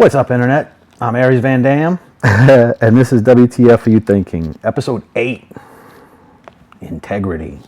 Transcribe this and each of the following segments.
What's up, Internet? I'm Aries Van Dam, and this is WTF Are You Thinking? Episode 8, Integrity.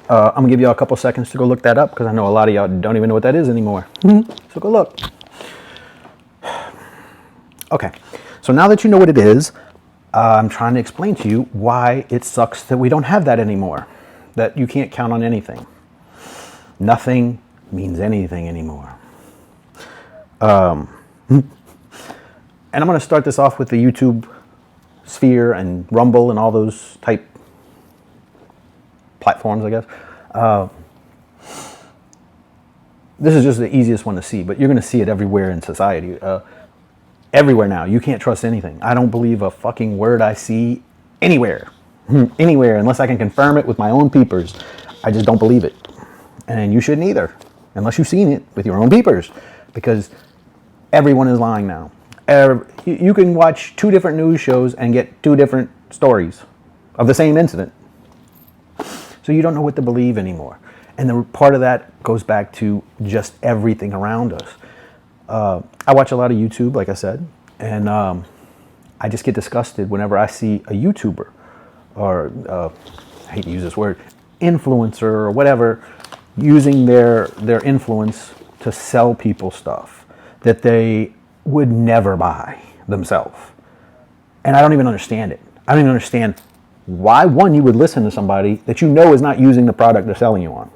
I'm going to give you all a couple seconds to go look that up, because I know a lot of y'all don't even know what that is anymore. So go look. Okay, so now that you know what it is, I'm trying to explain to you why it sucks that we don't have that anymore, that you can't count on anything. Nothing means anything anymore. And I'm going to start this off with the YouTube sphere and Rumble and all those type platforms, I guess. This is just the easiest one to see, but you're going to see it everywhere in society. Everywhere now. You can't trust anything. I don't believe a fucking word I see anywhere. Anywhere, unless I can confirm it with my own peepers. I just don't believe it. And you shouldn't either, unless you've seen it with your own peepers. Because everyone is lying now. You can watch 2 different news shows and get 2 different stories of the same incident. So you don't know what to believe anymore. And the part of that goes back to just everything around us. I watch a lot of YouTube, like I said, and I just get disgusted whenever I see a YouTuber, or I hate to use this word, influencer or whatever, using their influence to sell people stuff that they would never buy themselves. And I don't even understand it. I don't even understand why, one, you would listen to somebody that you know is not using the product they're selling you on.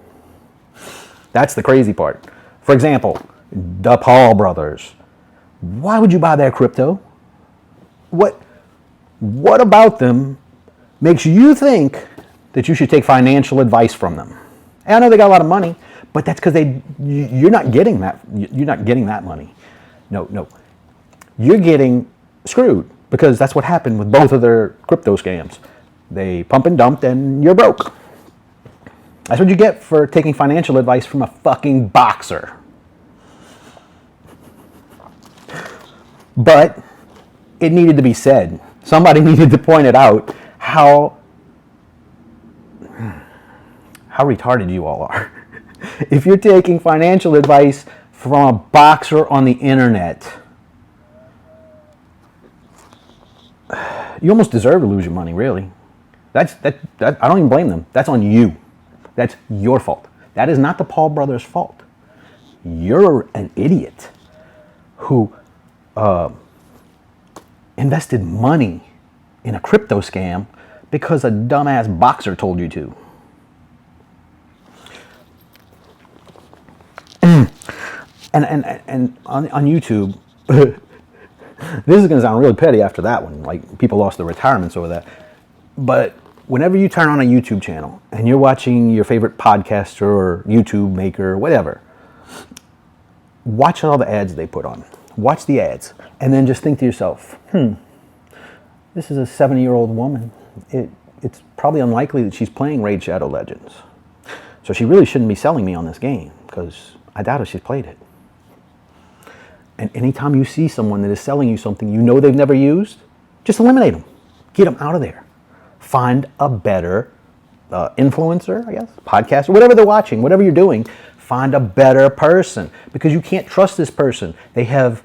That's the crazy part. For example, the Paul brothers. Why would you buy their crypto? What about them makes you think that you should take financial advice from them? And I know they got a lot of money, but that's because you're not getting that. You're not getting that money. No. You're getting screwed, because that's what happened with both of their crypto scams. They pump and dumped, and you're broke. That's what you get for taking financial advice from a fucking boxer. But it needed to be said. Somebody needed to point it out how retarded you all are. If you're taking financial advice from a boxer on the internet, you almost deserve to lose your money, really. That I don't even blame them. That's on you. That's your fault. That is not the Paul brothers' fault. You're an idiot who invested money in a crypto scam because a dumbass boxer told you to. And on YouTube, this is going to sound really petty after that one. Like, people lost their retirements over that. But whenever you turn on a YouTube channel and you're watching your favorite podcaster or YouTube maker or whatever, watch all the ads they put on. Watch the ads. And then just think to yourself, this is a 70-year-old woman. It's probably unlikely that she's playing Raid Shadow Legends. So she really shouldn't be selling me on this game, because I doubt if she's played it. And anytime you see someone that is selling you something you know they've never used, just eliminate them. Get them out of there. Find a better influencer, I guess, podcaster, whatever they're watching, whatever you're doing. Find a better person, because you can't trust this person. They have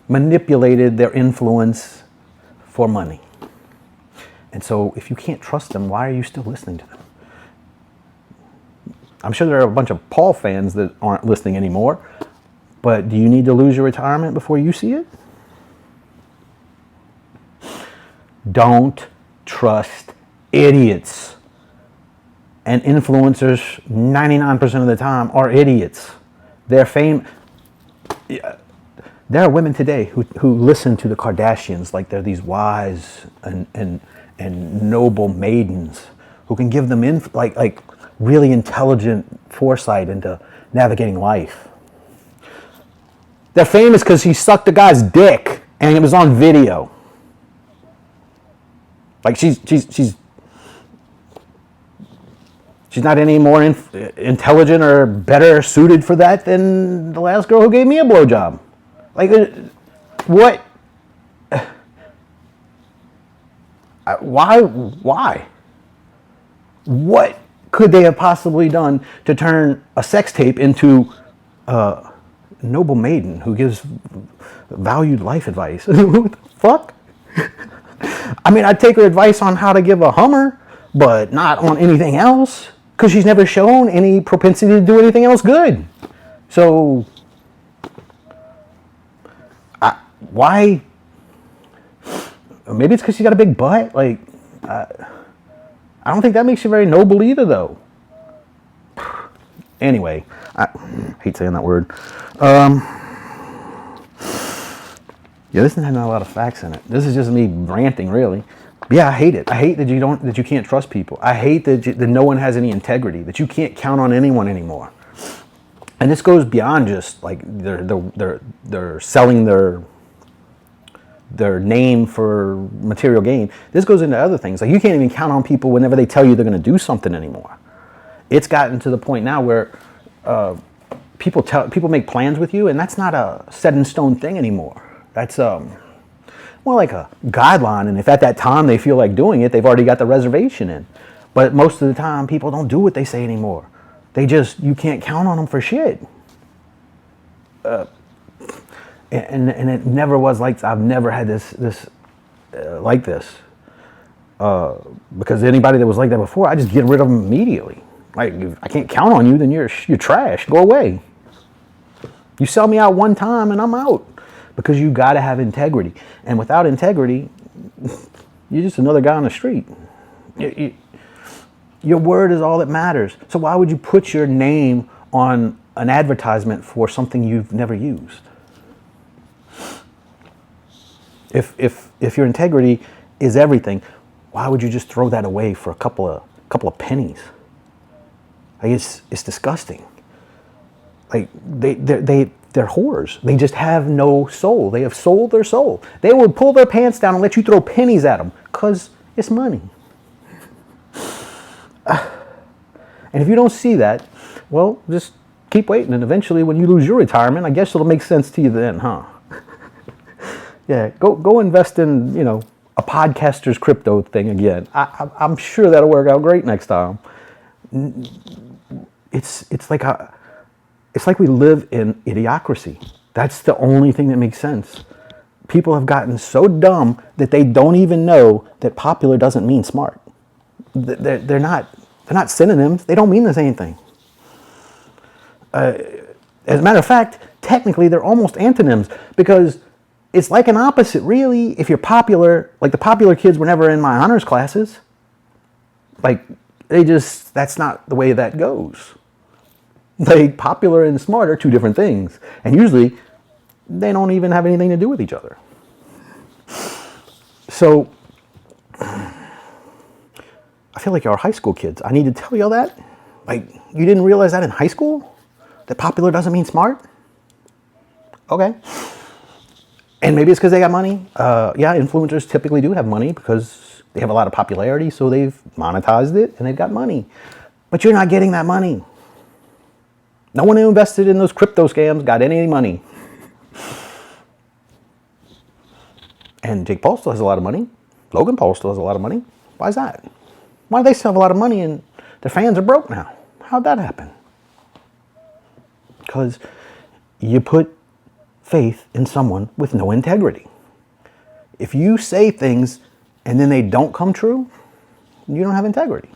manipulated their influence for money. And so if you can't trust them, why are you still listening to them? I'm sure there are a bunch of Paul fans that aren't listening anymore, but do you need to lose your retirement before you see it? Don't trust idiots. And influencers, 99% of the time, are idiots. There are women today who listen to the Kardashians like they're these wise and noble maidens who can give them like really intelligent foresight into navigating life. They're famous because he sucked a guy's dick and it was on video. Like, she's not any more intelligent or better suited for that than the last girl who gave me a blowjob. Like, what? Why? What could they have possibly done to turn a sex tape into noble maiden who gives valued life advice. What the fuck? I mean, I'd take her advice on how to give a Hummer, but not on anything else, because she's never shown any propensity to do anything else good. So, why? Maybe it's because she's got a big butt. Like, I don't think that makes you very noble either, though. Anyway, I hate saying that word. Yeah, this doesn't have a lot of facts in it. This is just me ranting, really. But yeah, I hate it. I hate that you can't trust people. I hate that no one has any integrity. That you can't count on anyone anymore. And this goes beyond just like they're selling their name for material gain. This goes into other things. Like you can't even count on people whenever they tell you they're going to do something anymore. It's gotten to the point now where people make plans with you, and that's not a set in stone thing anymore. That's more like a guideline, and if at that time they feel like doing it, they've already got the reservation in. But most of the time, people don't do what they say anymore. You can't count on them for shit. And it never was like, I've never had this like this. Because anybody that was like that before, I just get rid of them immediately. Like, if I can't count on you, then you're trash. Go away. You sell me out one time and I'm out. Because you got to have integrity. And without integrity, you're just another guy on the street. Your word is all that matters. So why would you put your name on an advertisement for something you've never used? If your integrity is everything, why would you just throw that away for a couple of pennies? Like it's disgusting. Like they're whores. They just have no soul. They have sold their soul. They would pull their pants down and let you throw pennies at them because it's money. And if you don't see that, well, just keep waiting. And eventually when you lose your retirement, I guess it'll make sense to you then, huh? Yeah, go invest in, a podcaster's crypto thing again. I'm sure that'll work out great next time. It's like we live in idiocracy. That's the only thing that makes sense. People have gotten so dumb that they don't even know that popular doesn't mean smart. They're not synonyms. They don't mean the same thing. As a matter of fact, technically they're almost antonyms because it's like an opposite, really. If you're popular, like the popular kids were never in my honors classes. Like that's not the way that goes. Like popular and smart are two different things. And usually they don't even have anything to do with each other. So I feel like y'all are high school kids. I need to tell y'all that. Like, you didn't realize that in high school? That popular doesn't mean smart? Okay. And maybe it's because they got money. Yeah, influencers typically do have money because they have a lot of popularity, so they've monetized it and they've got money. But you're not getting that money. No one who invested in those crypto scams got any money. And Jake Paul still has a lot of money. Logan Paul still has a lot of money. Why is that? Why do they still have a lot of money and their fans are broke now? How'd that happen? Because you put faith in someone with no integrity. If you say things and then they don't come true, you don't have integrity.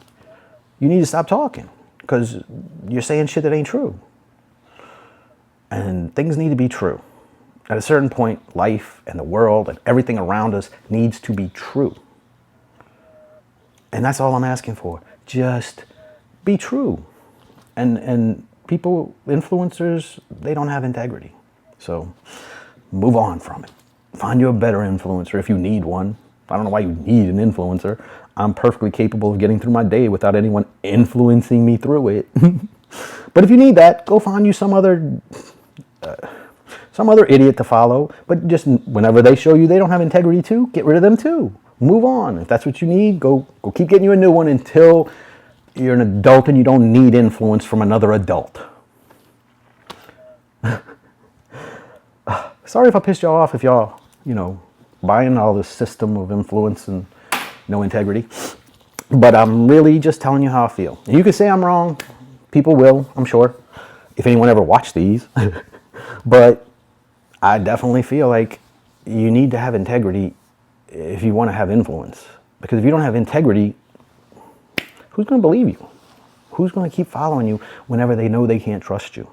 You need to stop talking because you're saying shit that ain't true. And things need to be true. At a certain point, life and the world and everything around us needs to be true. And that's all I'm asking for. Just be true. And people, influencers, they don't have integrity. So move on from it. Find you a better influencer if you need one. I don't know why you need an influencer. I'm perfectly capable of getting through my day without anyone influencing me through it. But if you need that, go find you some other idiot to follow. But just whenever they show you they don't have integrity too, get rid of them too. Move on. If that's what you need, go keep getting you a new one until you're an adult and you don't need influence from another adult. Sorry if I pissed y'all off if y'all, buying all this system of influence and no integrity. But I'm really just telling you how I feel. And you can say I'm wrong. People will, I'm sure. if anyone ever watched these. But I definitely feel like you need to have integrity if you want to have influence. Because if you don't have integrity, who's going to believe you? Who's going to keep following you whenever they know they can't trust you?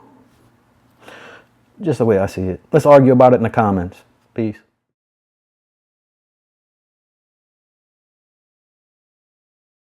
Just the way I see it. Let's argue about it in the comments. Peace.